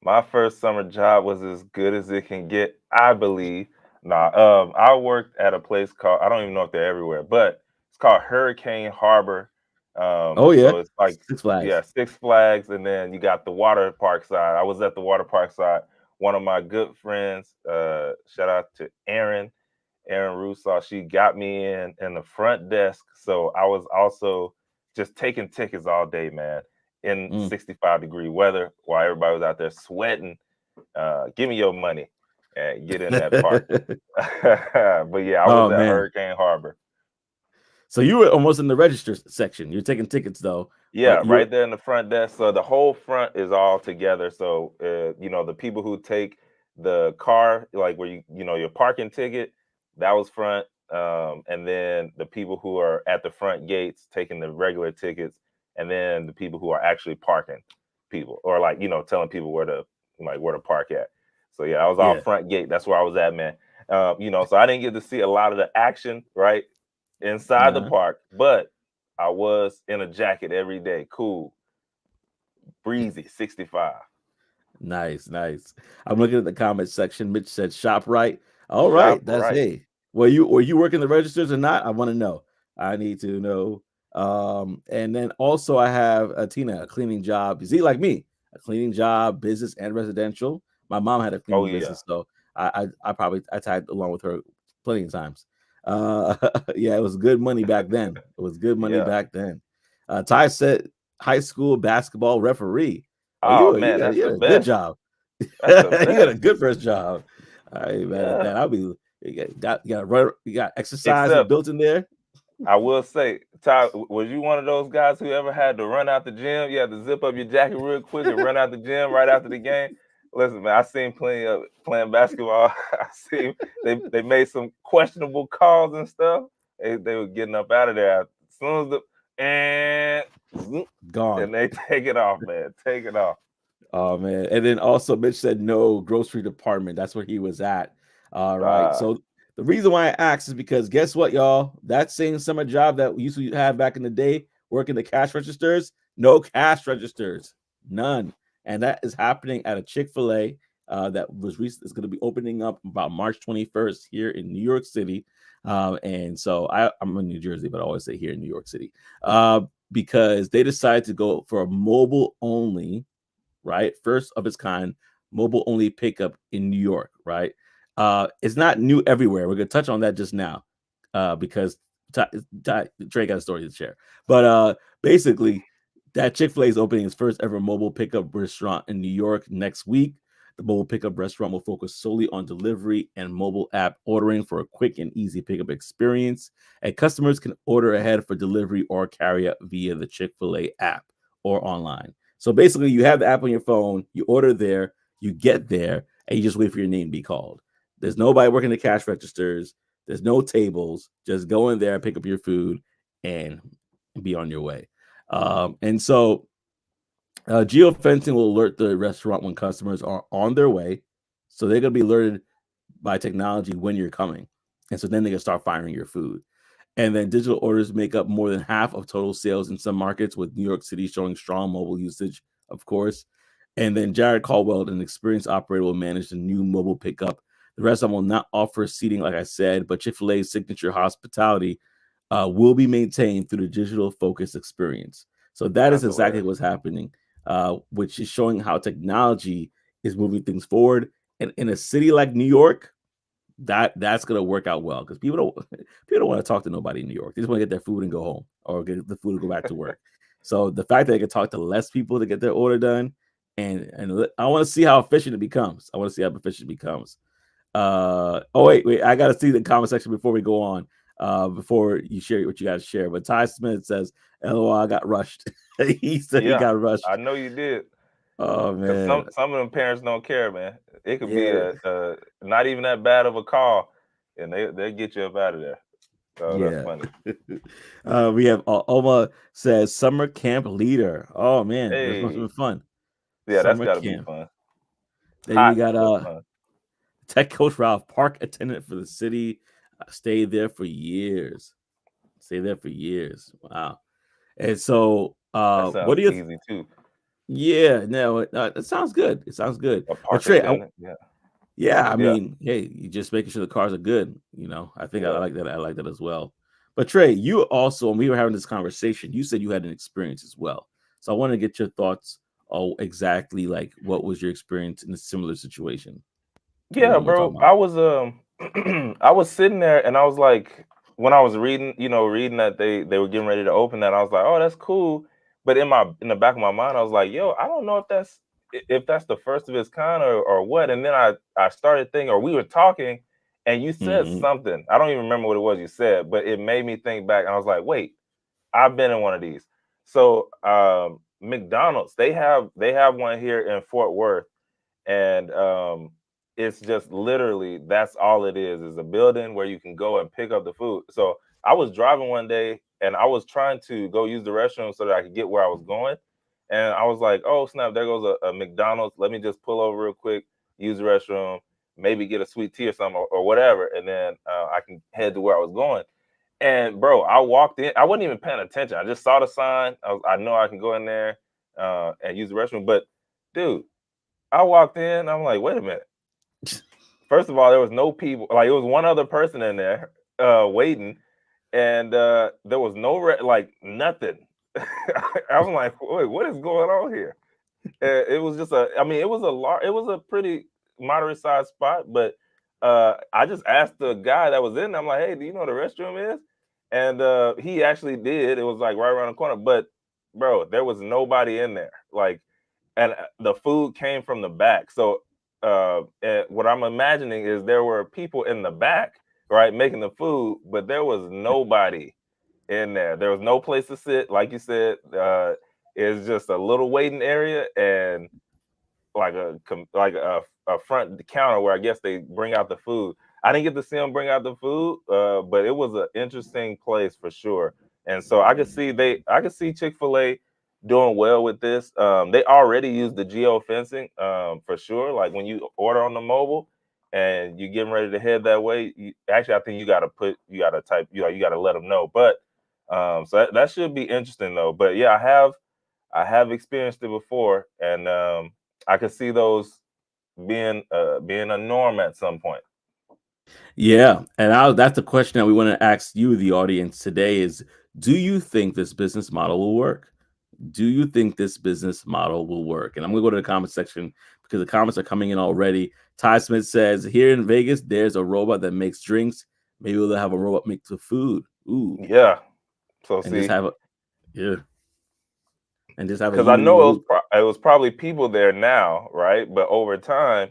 Speaker 2: my first summer job was as good as it can get, I believe. I worked at a place called, I don't even know if they're everywhere, but it's called Hurricane Harbor.
Speaker 1: So
Speaker 2: it's like
Speaker 1: Six Flags.
Speaker 2: Yeah, Six Flags, and then you got the water park side. I was at the water park side. One of my good friends, shout out to Erin Russo, she got me in the front desk. So I was also just taking tickets all day, man, in 65-degree weather while everybody was out there sweating. Give me your money and get in that park. But yeah, I was at Hurricane Harbor.
Speaker 1: So you were almost in the register section. You're taking tickets though.
Speaker 2: Yeah, right there in the front desk. So the whole front is all together. So the people who take the car, like where your parking ticket, that was front. And then the people who are at the front gates taking the regular tickets, and then the people who are actually parking people, or like telling people where to park at. So yeah, I was all front gate. That's where I was at, man. So I didn't get to see a lot of the action right inside the park, but I was in a jacket every day. Cool, breezy, 65.
Speaker 1: Nice. I'm looking at the comment section. Mitch said shop right. All right, hey. Were you working the registers or not? I want to know. I need to know. And then also I have Tina, a cleaning job. Is he like me? A cleaning job, business and residential. My mom had a cleaning business, so I tagged along with her plenty of times. Yeah, it was good money back then. Back then. Ty said high school basketball referee.
Speaker 2: Man, that's the best.
Speaker 1: Good job. You got a good first job. I ain't mad at that. I'll be you got exercise built in there.
Speaker 2: I will say, Ty, was you one of those guys who ever had to run out the gym? You had to zip up your jacket real quick and run out the gym right after the game? Listen, man, I seen plenty of playing basketball. I see they made some questionable calls and stuff. They were getting up out of there as soon as
Speaker 1: gone,
Speaker 2: and they take it off, man. Take it off.
Speaker 1: Oh man! And then also Mitch said no grocery department. That's where he was at. All right. So the reason why I asked is because guess what, y'all? That same summer job that we used to have back in the day, working the cash registers, no cash registers, none. And that is happening at a Chick-fil-A that was recent. It's going to be opening up about March 21st here in New York City. And so I'm in New Jersey, but I always say here in New York City because they decided to go for a mobile only, right? First of its kind, mobile only pickup in New York, right? It's not new everywhere. We're going to touch on that just now because Trey got a story to share. But basically, that Chick-fil-A is opening its first ever mobile pickup restaurant in New York next week. The mobile pickup restaurant will focus solely on delivery and mobile app ordering for a quick and easy pickup experience. And customers can order ahead for delivery or carry out via the Chick-fil-A app or online. So basically, you have the app on your phone, you order there, you get there, and you just wait for your name to be called. There's nobody working the cash registers. There's no tables. Just go in there, pick up your food, and be on your way. And so geofencing will alert the restaurant when customers are on their way. So they're going to be alerted by technology when you're coming. And so then they can start firing your food. And then digital orders make up more than half of total sales in some markets, with New York City showing strong mobile usage, of course. And then Jared Caldwell, an experienced operator, will manage the new mobile pickup. The restaurant will not offer seating, like I said, but Chick-fil-A's signature hospitality will be maintained through the digital focused experience. So that is exactly what's happening, which is showing how technology is moving things forward. And in a city like New York, that's gonna work out well, because people don't want to talk to nobody in New York. They just want to get their food and go home, or get the food and go back to work. So the fact that they can talk to less people to get their order done, and I want to see how efficient it becomes. Oh wait, I gotta see the comment section before we go on. Before you share what you guys share. But Ty Smith says, "LOL, I got rushed." He said he got rushed.
Speaker 2: I know you did.
Speaker 1: Oh man,
Speaker 2: some of them parents don't care, man. It could be
Speaker 1: yeah.
Speaker 2: a not even that bad of a call, and they'll get you up out of there. So that's funny.
Speaker 1: We have Oma says summer camp leader. Oh man, this must have been fun.
Speaker 2: Yeah, that's
Speaker 1: Summer
Speaker 2: got to be
Speaker 1: camp.
Speaker 2: fun.
Speaker 1: Then we got tech coach Ralph, park attendant for the city. Stayed there for years. Wow. And so,
Speaker 2: that sounds
Speaker 1: what do you?
Speaker 2: easy too.
Speaker 1: Yeah, no, it sounds good. It sounds good.
Speaker 2: A
Speaker 1: But
Speaker 2: park
Speaker 1: Trey,
Speaker 2: attendant,
Speaker 1: I mean, hey, you just making sure the cars are good. You know, I think I like that. I like that as well. But Trey, you also, when we were having this conversation, you said you had an experience as well. So I want to get your thoughts. Oh, exactly. Like, what was your experience in a similar situation?
Speaker 2: Yeah, bro. I was I was sitting there, and I was like, when I was reading that they were getting ready to open that, I was like, oh, that's cool. But in the back of my mind, I was like, yo, I don't know if that's the first of its kind or what. And then I started thinking, or we were talking, and you said something. I don't even remember what it was you said, but it made me think back. And I was like, wait, I've been in one of these. So McDonald's, they have one here in Fort Worth, and it's just literally, that's all it is a building where you can go and pick up the food. So I was driving one day, and I was trying to go use the restroom so that I could get where I was going, and I was like, oh snap, there goes a McDonald's. Let me just pull over real quick, use the restroom, maybe get a sweet tea or something, or whatever, and then I can head to where I was going. And bro, I walked in, I wasn't even paying attention. I just saw the sign. I know I can go in there and use the restroom. But dude, I walked in, I'm like, wait a minute. First of all, there was no people. Like, it was one other person in there waiting, and there was no nothing. I'm like, wait, what is going on here? It was just it was a pretty moderate sized spot, but I just asked the guy that was in there, I'm like, hey, do you know where the restroom is? And he actually did. It was like right around the corner, but bro, there was nobody in there. Like, and the food came from the back. So what I'm imagining is there were people in the back, right, making the food, but there was nobody in there. There was no place to sit, like you said. It's just a little waiting area, and like a front counter where I guess they bring out the food. I didn't get to see them bring out the food, but it was an interesting place for sure. And so I could see Chick-fil-A doing well with this. They already use the geo fencing for sure. Like, when you order on the mobile and you're getting ready to head that way, I think you got to type, you got to let them know. But so that should be interesting though. But yeah, I have experienced it before, and I could see those being a norm at some point.
Speaker 1: Yeah, and that's the question that we want to ask you, the audience, today is, do you think this business model will work? Do you think this business model will work? And I'm going to go to the comment section because the comments are coming in already. Ty Smith says, here in Vegas, there's a robot that makes drinks. Maybe they'll have a robot make the food. Ooh.
Speaker 2: Yeah. So
Speaker 1: and just have
Speaker 2: because I know it was probably people there now, right? But over time,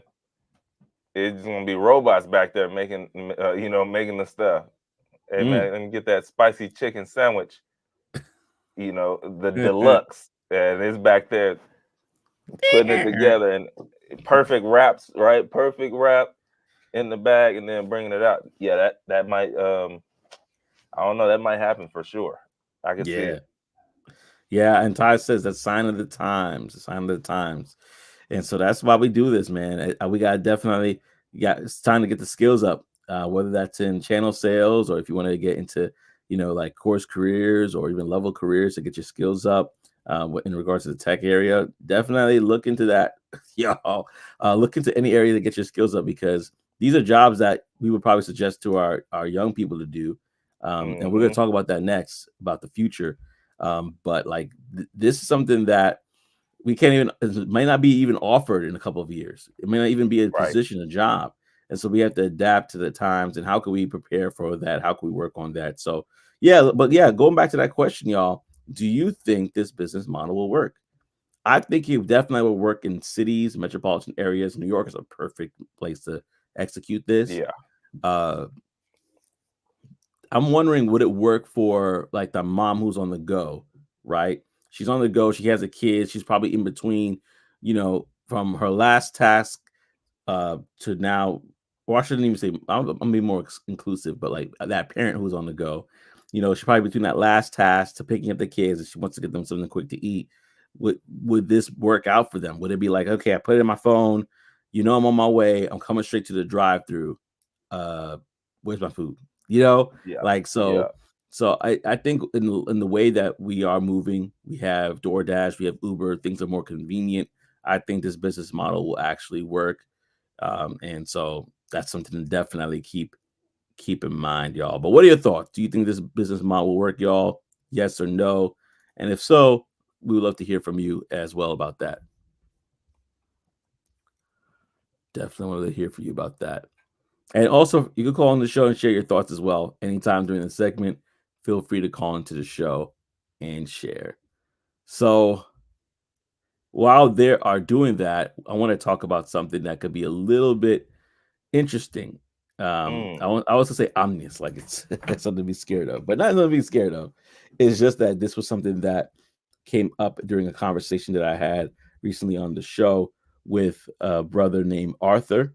Speaker 2: it's gonna be robots back there making making the stuff. Hey man, let me get that spicy chicken sandwich. The deluxe, and it's back there putting it together and perfect wraps, right? Perfect wrap in the bag and then bringing it out. Yeah, that might I don't know, that might happen for sure. I can see
Speaker 1: Yeah.
Speaker 2: it.
Speaker 1: Yeah, and Ty says that's sign of the times, a sign of the times. And so that's why we do this, man. We got definitely it's time to get the skills up, whether that's in channel sales or if you want to get into, like course careers or even level careers to get your skills up. In regards to the tech area, definitely look into that, y'all. Look into any area to get your skills up because these are jobs that we would probably suggest to our young people to do. And we're going to talk about that next about the future. But like this is something that we can't even, it might not be even offered in a couple of years. It may not even be a
Speaker 2: Right.
Speaker 1: position, a job. And so we have to adapt to the times and how can we prepare for that? How can we work on that? So yeah, going back to that question, y'all, do you think this business model will work? I think it definitely will work in cities, metropolitan areas. New York is a perfect place to execute this.
Speaker 2: Yeah.
Speaker 1: Uh, I'm wondering, would it work for like the mom who's on the go, right? She's on the go. She has a kid. She's probably in between, from her last task to now. Or I shouldn't even say. I'm be more inclusive, but like that parent who's on the go, she's probably between that last task to picking up the kids, and she wants to get them something quick to eat. Would this work out for them? Would it be like, okay, I put it in my phone, I'm on my way. I'm coming straight to the drive-through. Where's my food?
Speaker 2: Yeah.
Speaker 1: Like
Speaker 2: Yeah.
Speaker 1: so I think in the way that we are moving, we have DoorDash, we have Uber, things are more convenient. I think this business model will actually work. And so that's something to definitely keep in mind, y'all. But what are your thoughts? Do you think this business model will work, y'all? Yes or no? And if so, we would love to hear from you as well about that. Definitely want to hear from you about that. And also, you can call on the show and share your thoughts as well. Anytime during the segment, feel free to call into the show and share. So, while they are doing that, I want to talk about something that could be a little bit interesting.
Speaker 2: Mm.
Speaker 1: I was to say ominous, like it's something to be scared of, but not something to be scared of. It's just that this was something that came up during a conversation that I had recently on the show with a brother named Arthur,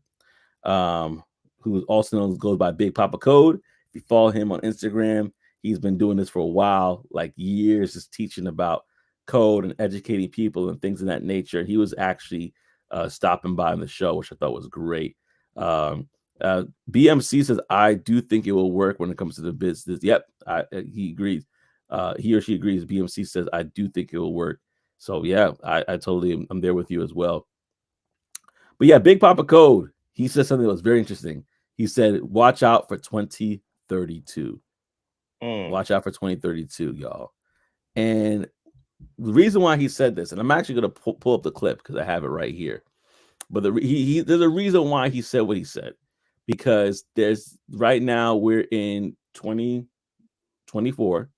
Speaker 1: um, who also goes by Big Papa Code. If you follow him on Instagram, he's been doing this for a while, like years, just teaching about code and educating people and things of that nature. He was actually stopping by on the show, which I thought was great. Um, BMC says, I do think it will work when it comes to the business. Yep, he agrees. He or she agrees. BMC says, I do think it will work. So yeah, I totally I'm there with you as well. But yeah, Big Papa Code, he said something that was very interesting. He said, watch out for 2032.
Speaker 2: Mm.
Speaker 1: Watch out for 2032, y'all. And the reason why he said this, and I'm actually going to pull up the clip because I have it right here. But there's a reason why he said what he said. Because there's right now we're in 2024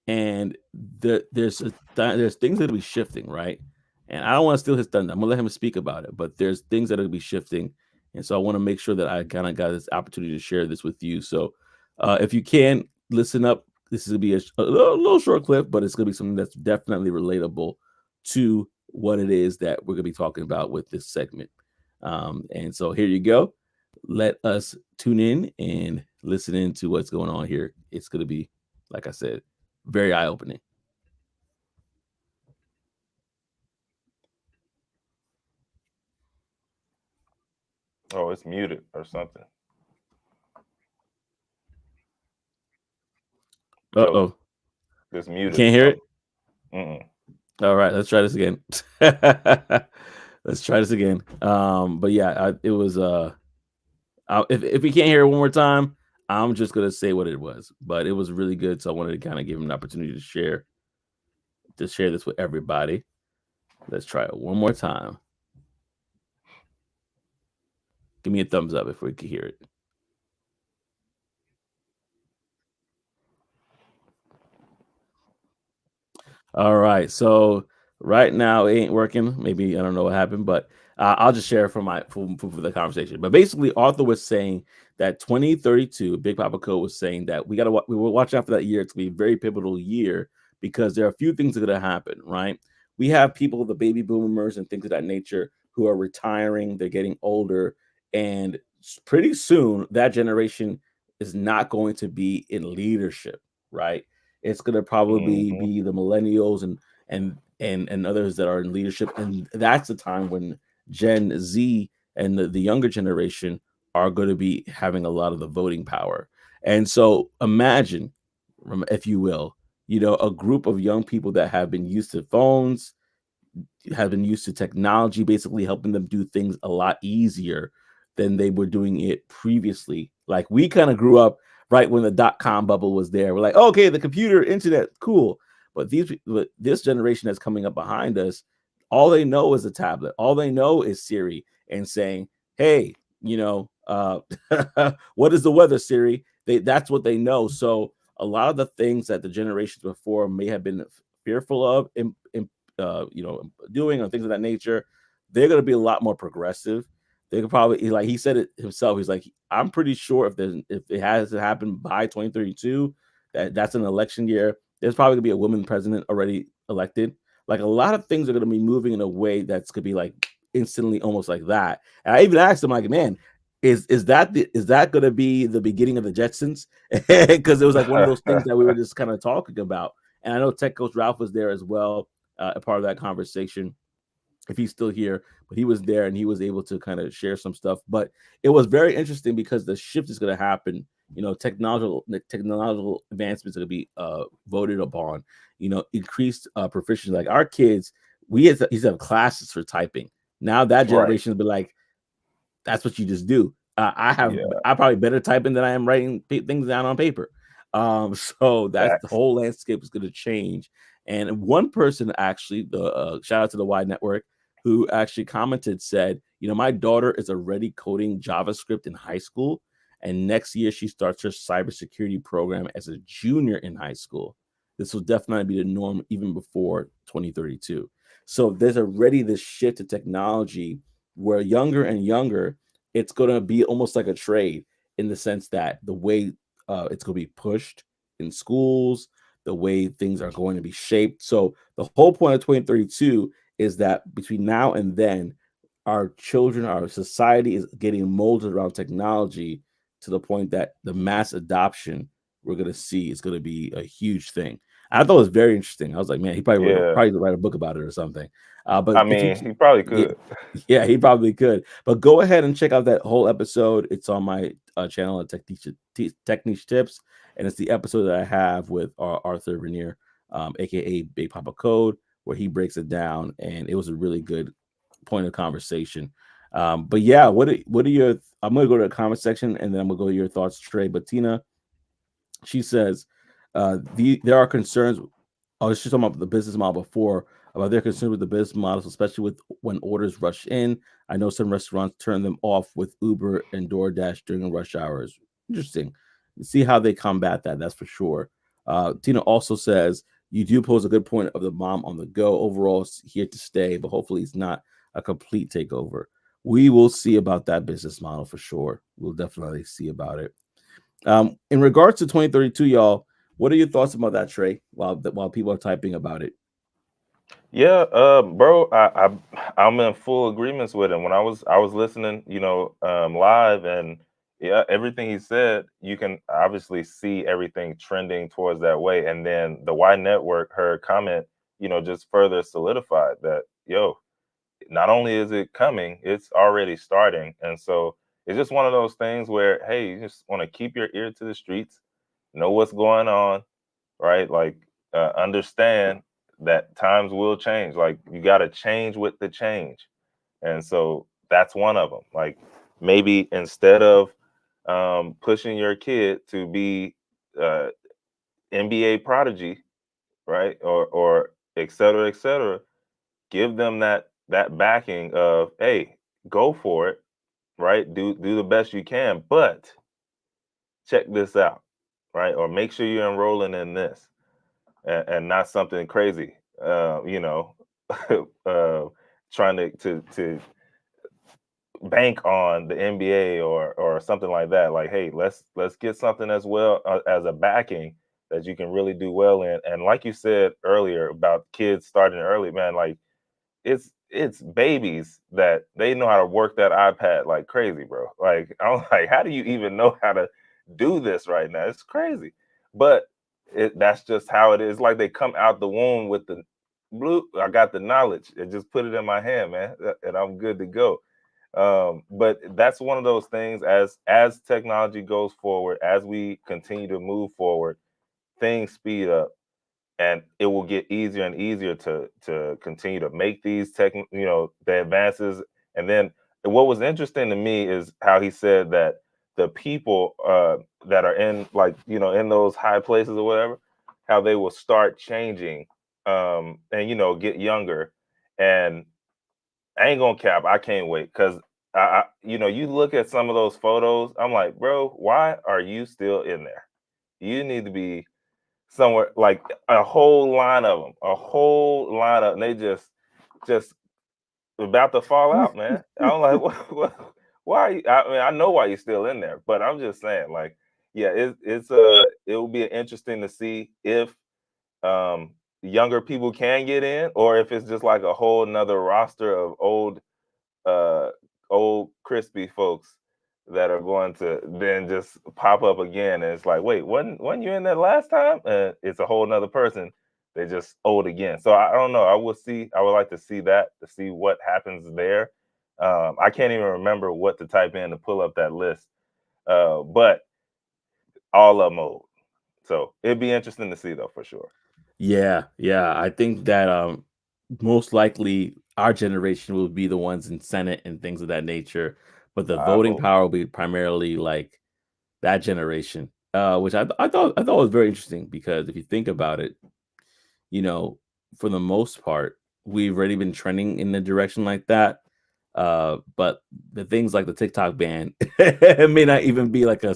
Speaker 1: and there's things that'll be shifting, right? And I don't want to steal his thunder. I'm gonna let him speak about it, but there's things that'll be shifting, and so I want to make sure that I kind of got this opportunity to share this with you. So, if you can listen up, this is gonna be a little short clip, but it's gonna be something that's definitely relatable to what it is that we're gonna be talking about with this segment. And so here you go. Let us tune in and listen into what's going on here. It's gonna be, like I said, very eye opening.
Speaker 2: Oh, it's muted or something.
Speaker 1: Uh
Speaker 2: Joe,
Speaker 1: oh,
Speaker 2: it's
Speaker 1: you
Speaker 2: muted or
Speaker 1: can't hear it.
Speaker 2: something. Mm-mm.
Speaker 1: All right, let's try this again. Let's try this again. But yeah, it was. If we can't hear it one more time, I'm just gonna say what it was. But it was really good, so I wanted to kind of give him an opportunity to share this with everybody. Let's try it one more time. Give me a thumbs up if we can hear it. All right. So right now it ain't working. Maybe I don't know what happened, but I'll just share for the conversation. But basically, Arthur was saying that 2032, Big Papa Code was saying that we will watch out for that year. It's gonna be a very pivotal year because there are a few things that are gonna happen. Right. we have people, the baby boomers and things of that nature, who are retiring. They're getting older, and pretty soon that generation is not going to be in leadership, right? It's going to probably
Speaker 2: Mm-hmm.
Speaker 1: be the millennials and others that are in leadership, and that's the time when Gen Z and the younger generation are going to be having a lot of the voting power. And so imagine, if you will, a group of young people that have been used to phones, have been used to technology, basically helping them do things a lot easier than they were doing it previously. Like, we kind of grew up right when the dot-com bubble was there. We're like, okay, the computer, internet, cool. But this generation that's coming up behind us, all they know is a tablet. All they know is Siri and saying, hey, what is the weather, Siri? That's what they know. So a lot of the things that the generations before may have been fearful of doing or things of that nature, they're going to be a lot more progressive. They could probably, like he said it himself, he's like, I'm pretty sure if it has to happen by 2032, that's an election year, there's probably gonna be a woman president already elected. Like, a lot of things are gonna be moving in a way that's gonna be like instantly, almost like that. And I even asked him, like, man, is that gonna be the beginning of the Jetsons? Because it was like one of those things that we were just kind of talking about. And I know Tech Coach Ralph was there as well, a part of that conversation, if he's still here, but he was there and he was able to kind of share some stuff. But it was very interesting because the shift is going to happen. Technological advancements are going to be voted upon. Increased proficiency. Like, our kids, we used to have classes for typing. Now that
Speaker 2: Right.
Speaker 1: generation has been like, that's what you just do.
Speaker 2: Yeah.
Speaker 1: I probably better typing than I am writing things down on paper. So that's the
Speaker 2: Facts.
Speaker 1: whole landscape is going to change. And one person, actually, the shout out to the Y Network, who actually commented, said, my daughter is already coding JavaScript in high school, and next year she starts her cybersecurity program as a junior in high school. This will definitely be the norm even before 2032. So there's already this shift to technology where younger and younger, it's going to be almost like a trade, in the sense that the way it's going to be pushed in schools, the way things are going to be shaped. So the whole point of 2032 is that between now and then, our children, our society is getting molded around technology to the point that the mass adoption we're going to see is going to be a huge thing. I thought it was very interesting. I was like, man, he probably would
Speaker 2: Yeah.
Speaker 1: probably write a book about it or something. But
Speaker 2: I
Speaker 1: if you,
Speaker 2: mean, he probably
Speaker 1: yeah,
Speaker 2: could.
Speaker 1: yeah, he probably could. But go ahead and check out that whole episode. It's on my channel at Technique Tips, and it's the episode that I have with Arthur Vernier, aka Big Papa Code, where he breaks it down, and it was a really good point of conversation. But yeah, what are your? I'm gonna go to the comment section, and then I'm gonna go to your thoughts, Trey. But Tina, she says, there are concerns. Oh, she's talking about the business model before, about their concern with the business models, especially with when orders rush in. I know some restaurants turn them off with Uber and DoorDash during rush hours. Interesting. See how they combat that. That's for sure. Tina also says, you do pose a good point of the mom on the go. Overall, it's here to stay, but hopefully it's not a complete takeover. We will see about that business model for sure. We'll definitely see about it. In regards to 2032, y'all, what are your thoughts about that, Trey? While people are typing about it.
Speaker 2: Yeah, bro, I'm in full agreements with him. When I was listening, live, and yeah, everything he said, you can obviously see everything trending towards that way. And then the Y Network, her comment, just further solidified that, yo, not only is it coming, it's already starting. And so it's just one of those things where, hey, you just want to keep your ear to the streets, know what's going on, right? Like, understand that times will change. Like, you got to change with the change. And so that's one of them. Like, maybe instead of pushing your kid to be uh, NBA prodigy, right? Or et cetera, give them that backing of, hey, go for it, right? Do the best you can, but check this out, right? Or make sure you're enrolling in this, and not something crazy. Uh, trying to bank on the NBA or something like that. Like, hey, let's get something as well as a backing that you can really do well in. And like you said earlier about kids starting early, man, like it's babies that they know how to work that iPad like crazy, bro. Like I'm like, how do you even know how to do this right now? It's crazy. But that's just how it is. Like they come out the womb with the blue. I got the knowledge and just put it in my hand, man, and I'm good to go. But that's one of those things as technology goes forward, as we continue to move forward, things speed up and it will get easier and easier to continue to make these the advances. And then what was interesting to me is how he said that the people that are in in those high places or whatever, how they will start changing and get younger. And I ain't gonna cap, I can't wait because you look at some of those photos, I'm like, bro, why are you still in there? You need to be somewhere like a whole line of them, a whole line of, and they just about to fall out, man. I'm like, why? Are you, I mean, I know why you're still in there, but I'm just saying, like, yeah, it will be interesting to see if um younger people can get in, or if it's just like a whole nother roster of uh old crispy folks that are going to then just pop up again, and it's like, wait, wasn't you in there last time? It's a whole nother person. They just old again. So I don't know. I would like to see that, to see what happens there. I can't even remember what to type in to pull up that list. But all of them old. So it'd be interesting to see though, for sure.
Speaker 1: Yeah, yeah. I think that most likely our generation will be the ones in Senate and things of that nature, but the
Speaker 2: I
Speaker 1: voting
Speaker 2: hope.
Speaker 1: power will be primarily like that generation. Which I thought was very interesting because if you think about it, you know, for the most part, we've already been trending in the direction like that. But the things like the TikTok ban it may not even be like a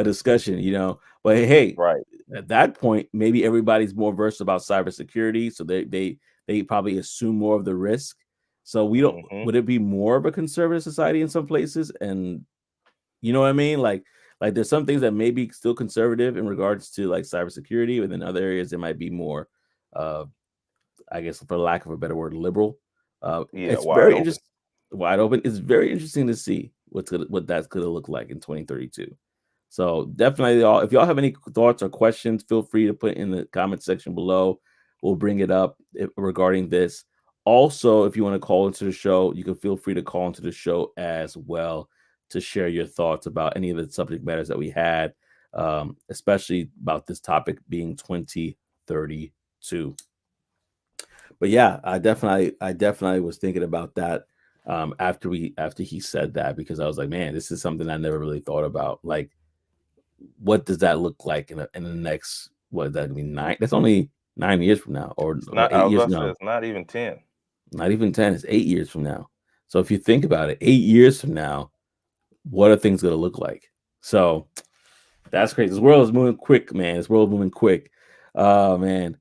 Speaker 1: discussion, But hey,
Speaker 2: Right.
Speaker 1: at that point, maybe everybody's more versed about cybersecurity, so they probably assume more of the risk. So we don't.
Speaker 2: Hmm.
Speaker 1: Would it be more of a conservative society in some places? And you know what I mean? Like there's some things that may be still conservative in regards to like cybersecurity, but in other areas it might be more, uh, I guess for lack of a better word, liberal.
Speaker 2: Yeah,
Speaker 1: It's
Speaker 2: wide
Speaker 1: very
Speaker 2: open.
Speaker 1: interesting, wide open. It's very interesting to see what that's gonna look like in 2032. So definitely, y'all, if y'all have any thoughts or questions, feel free to put in the comment section below. We'll bring it up regarding this. Also, if you want to call into the show, you can feel free to call into the show as well to share your thoughts about any of the subject matters that we had, especially about this topic being 2032. But yeah, I definitely was thinking about that after he said that, because I was like, man, this is something I never really thought about. Like, what does that look like in the next, what does that mean, 9? That's only 9 years from now, or
Speaker 2: It's
Speaker 1: what,
Speaker 2: not. I was
Speaker 1: 8 years?
Speaker 2: about to say
Speaker 1: No,
Speaker 2: it's not even 10.
Speaker 1: not even 10. It's 8 years from now. So if you think about it, 8 years from now, what are things going to look like? So that's crazy. This world is moving quick, man. This world is moving quick. Oh man,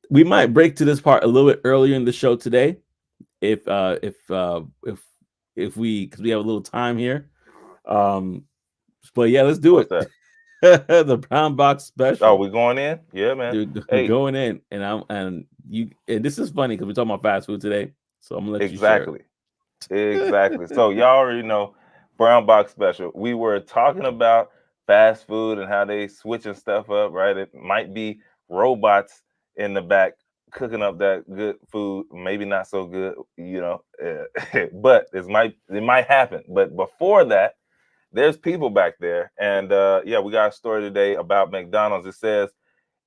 Speaker 1: we might break to this part a little bit earlier in the show today, if we, because we have a little time here. Um, but yeah, let's do
Speaker 2: What's
Speaker 1: it.
Speaker 2: that?
Speaker 1: The brown box
Speaker 2: Oh,
Speaker 1: special.
Speaker 2: we going in? Yeah, man.
Speaker 1: Dude,
Speaker 2: Hey,
Speaker 1: going in, and this is funny because we're talking about fast food today, so I'm gonna let you share
Speaker 2: exactly. Exactly. So y'all already know Brown Box Special. We were talking about fast food and how they switching stuff up, right? It might be robots in the back cooking up that good food, maybe not so good, but it might happen. But before that, there's people back there, and yeah, we got a story today about McDonald's. It says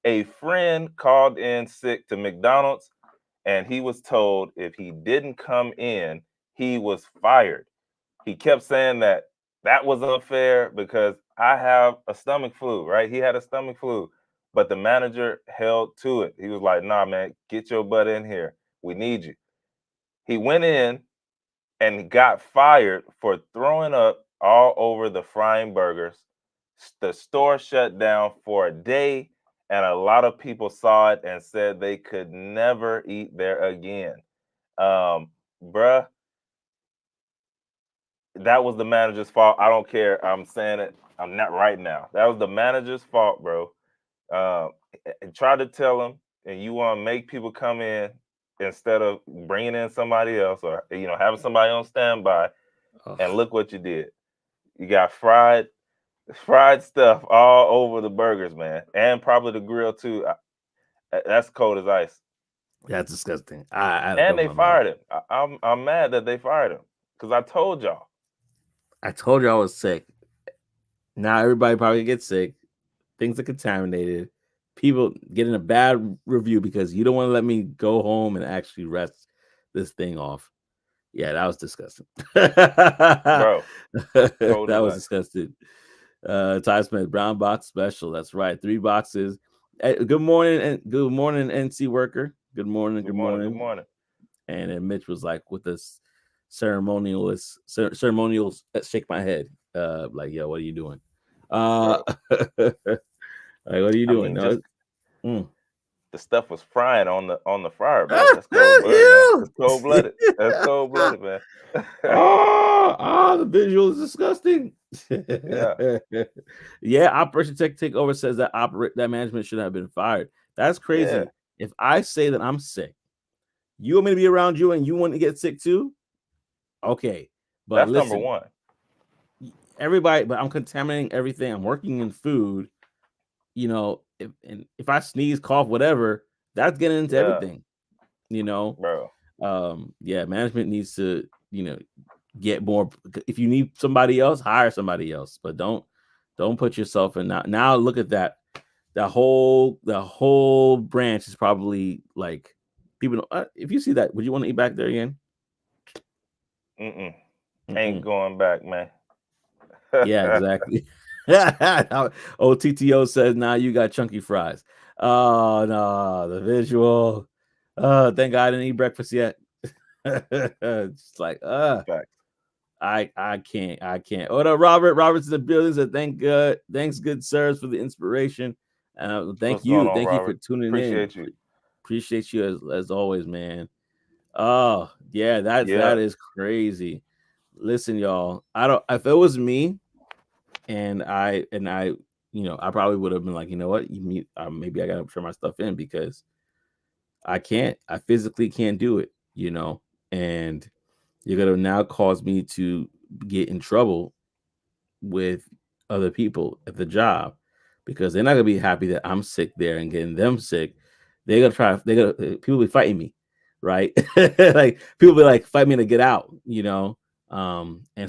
Speaker 2: a friend called in sick to McDonald's, and he was told if he didn't come in, he was fired. He kept saying that was unfair because I have a stomach flu, right? He had a stomach flu, but the manager held to it. He was like, nah, man, get your butt in here. We need you. He went in and got fired for throwing up all over the frying burgers. The store shut down for a day, and a lot of people saw it and said they could never eat there again. Bruh, that was the manager's fault. I don't care. I'm saying it. I'm not right now. That was the manager's fault, bro. and try to tell them, and you want to make people come in instead of bringing in somebody else, or having somebody on standby. And look what you did. You got fried stuff all over the burgers, man, and probably the grill too. That's cold as ice.
Speaker 1: That's disgusting. I
Speaker 2: and they fired him. I'm mad that they fired him because I told y'all.
Speaker 1: I told you I was sick. Now everybody probably gets sick. Things are contaminated. People getting a bad review because you don't want to let me go home and actually rest this thing off. Yeah, that was disgusting.
Speaker 2: Bro,
Speaker 1: that was disgusting. Ty Smith, brown box special. That's right. 3 boxes. Good morning, NC worker. Good morning.
Speaker 2: Good morning.
Speaker 1: And then Mitch was like with this ceremonial shake my head. Like, yo, what are you doing? Like, what are you doing?
Speaker 2: The stuff was frying on the fryer, man. That's cold blooded. That's cold blooded, man.
Speaker 1: The visual is disgusting. Yeah. Operation Tech Takeover says that management should have been fired. That's crazy.
Speaker 2: Yeah.
Speaker 1: If I say that I'm sick, you want me to be around you and you want to get sick too? Okay, but
Speaker 2: that's
Speaker 1: listen,
Speaker 2: number one.
Speaker 1: Everybody, but I'm contaminating everything. I'm working in food. If I sneeze, cough, whatever, that's getting into everything.
Speaker 2: Bro.
Speaker 1: Management needs to, get more. If you need somebody else, hire somebody else, but don't put yourself in that. Now look at that. The whole branch is probably like people. If you see that, would you want to eat back there again?
Speaker 2: Ain't going back, man.
Speaker 1: Yeah, exactly. TTO says now you got chunky fries. Oh no, the visual. Thank God I didn't eat breakfast yet. It's like I can't. Oh no, Robert's in the building. So thanks, good sirs, for the inspiration. Thank you for tuning in. Appreciate you as always, man. Oh yeah, that is crazy. Listen, y'all. If it was me, and I I probably would have been like, you know what, maybe I gotta turn my stuff in because I physically can't do it, and you're gonna now cause me to get in trouble with other people at the job because they're not gonna be happy that I'm sick there and getting them sick. People be fighting me, right? Like people be like fight me to get out, and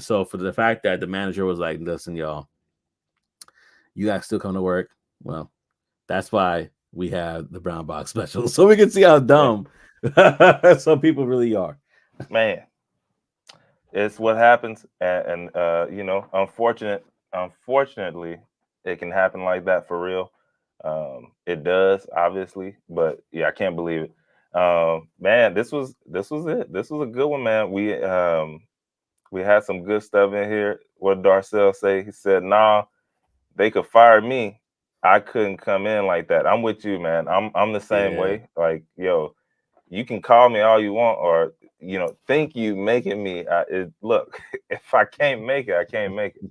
Speaker 1: so for the fact that the manager was like, listen, y'all, you guys still come to work. Well, that's why we have the brown box special, so we can see how dumb some people really are.
Speaker 2: Man, it's what happens, and unfortunately, it can happen like that for real. It does, obviously, but yeah, I can't believe it. Man, this was it. This was a good one, man. We had some good stuff in here. What did Darcel say? He said, "Nah, they could fire me. I couldn't come in like that." I'm with you, man. I'm the same way. Like, yo, you can call me all you want, or think you making me. Look, if I can't make it, I can't make it.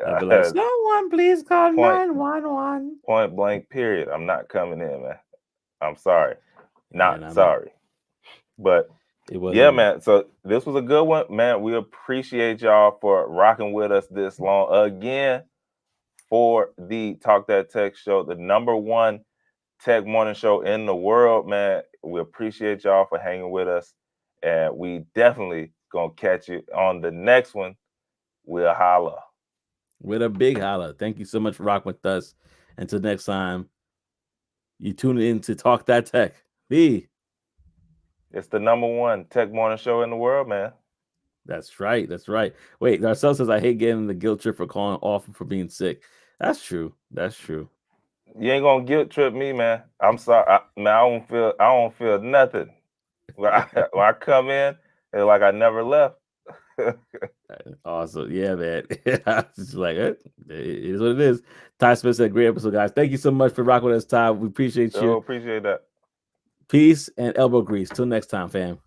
Speaker 1: I'd be like, someone please call 911.
Speaker 2: Point blank, period. I'm not coming in, man. I'm sorry. Sorry. But man. So this was a good one, man. We appreciate y'all for rocking with us this long again for the Talk That Tech show, the #1 tech morning show in the world, man. We appreciate y'all for hanging with us, and we definitely gonna catch you on the next one. We'll holla.
Speaker 1: With a big holla. Thank you so much for rocking with us. Until next time, you tune in to Talk That Tech.
Speaker 2: It's the #1 tech morning show in the world, man.
Speaker 1: That's right. Wait, Darcel says I hate getting the guilt trip for calling off for being sick. That's true.
Speaker 2: You ain't gonna guilt trip me, man. I'm sorry. I don't feel nothing. When I come in, it's like I never left.
Speaker 1: Awesome. Yeah, man. It's like it is what it is. Ty Smith said, great episode, guys. Thank you so much for rocking with us, Ty. We appreciate you.
Speaker 2: Appreciate that.
Speaker 1: Peace and elbow grease. Till next time, fam.